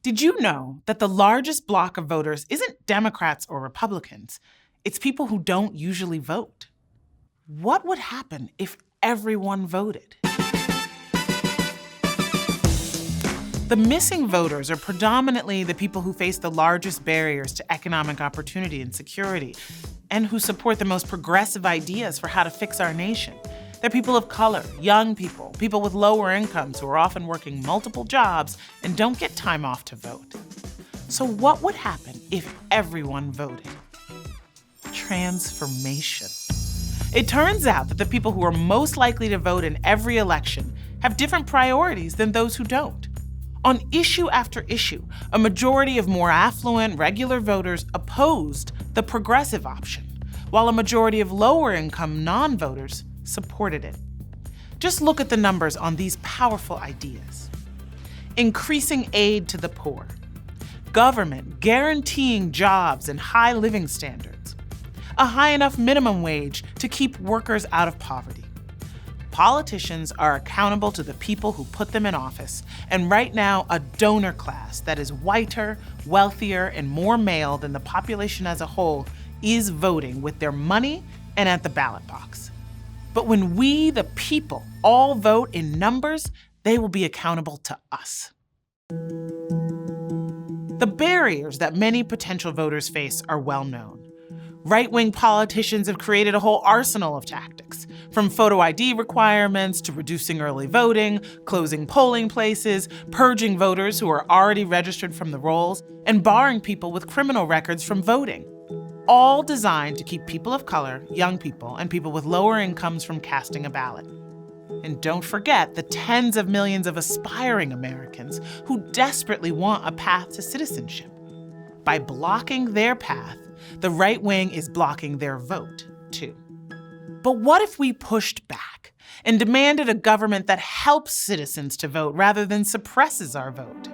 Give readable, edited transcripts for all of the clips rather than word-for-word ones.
Did you know that the largest block of voters isn't Democrats or Republicans? It's people who don't usually vote. What would happen if everyone voted? The missing voters are predominantly the people who face the largest barriers to economic opportunity and security, and who support the most progressive ideas for how to fix our nation. They're people of color, young people, people with lower incomes who are often working multiple jobs and don't get time off to vote. So what would happen if everyone voted? Transformation. It turns out that the people who are most likely to vote in every election have different priorities than those who don't. On issue after issue, a majority of more affluent, regular voters opposed the progressive option, while a majority of lower-income non-voters supported it. Just look at the numbers on these powerful ideas. Increasing aid to the poor. Government guaranteeing jobs and high living standards. A high enough minimum wage to keep workers out of poverty. Politicians are accountable to the people who put them in office, and right now a donor class that is whiter, wealthier, and more male than the population as a whole is voting with their money and at the ballot box. But when we, the people, all vote in numbers, they will be accountable to us. The barriers that many potential voters face are well known. Right-wing politicians have created a whole arsenal of tactics, from photo ID requirements to reducing early voting, closing polling places, purging voters who are already registered from the rolls, and barring people with criminal records from voting. All designed to keep people of color, young people, and people with lower incomes from casting a ballot. And don't forget the tens of millions of aspiring Americans who desperately want a path to citizenship. By blocking their path, the right wing is blocking their vote, too. But what if we pushed back and demanded a government that helps citizens to vote rather than suppresses our vote?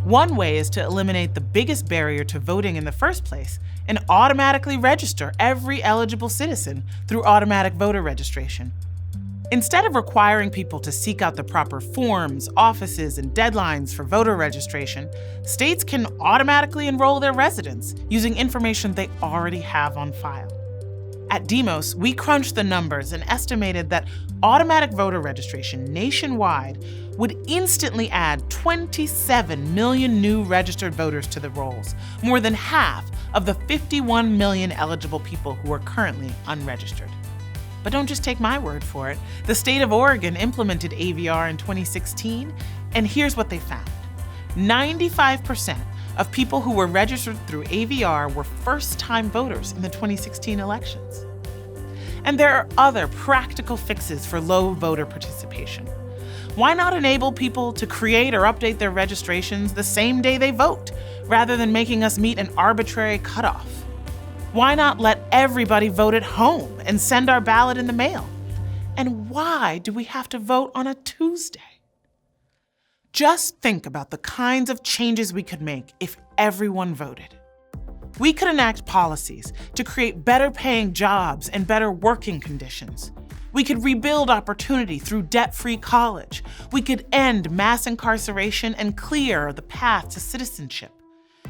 One way is to eliminate the biggest barrier to voting in the first place and automatically register every eligible citizen through automatic voter registration. Instead of requiring people to seek out the proper forms, offices, and deadlines for voter registration, states can automatically enroll their residents using information they already have on file. At Demos, we crunched the numbers and estimated that automatic voter registration nationwide would instantly add 27 million new registered voters to the rolls, more than half of the 51 million eligible people who are currently unregistered. But don't just take my word for it. The state of Oregon implemented AVR in 2016, and here's what they found. 95% of people who were registered through AVR were first-time voters in the 2016 elections. And there are other practical fixes for low voter participation. Why not enable people to create or update their registrations the same day they vote, rather than making us meet an arbitrary cutoff? Why not let everybody vote at home and send our ballot in the mail? And why do we have to vote on a Tuesday? Just think about the kinds of changes we could make if everyone voted. We could enact policies to create better paying jobs and better working conditions. We could rebuild opportunity through debt-free college. We could end mass incarceration and clear the path to citizenship.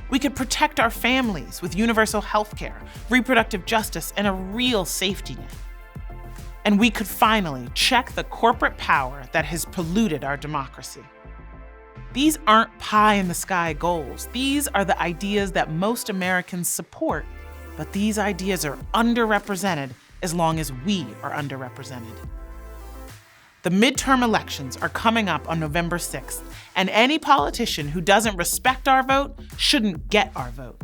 We could protect our families with universal health care, reproductive justice, and a real safety net. And we could finally check the corporate power that has polluted our democracy. These aren't pie-in-the-sky goals. These are the ideas that most Americans support, but these ideas are underrepresented as long as we are underrepresented. The midterm elections are coming up on November 6th, and any politician who doesn't respect our vote shouldn't get our vote.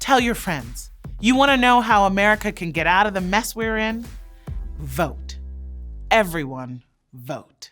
Tell your friends. You want to know how America can get out of the mess we're in? Vote. Everyone, vote.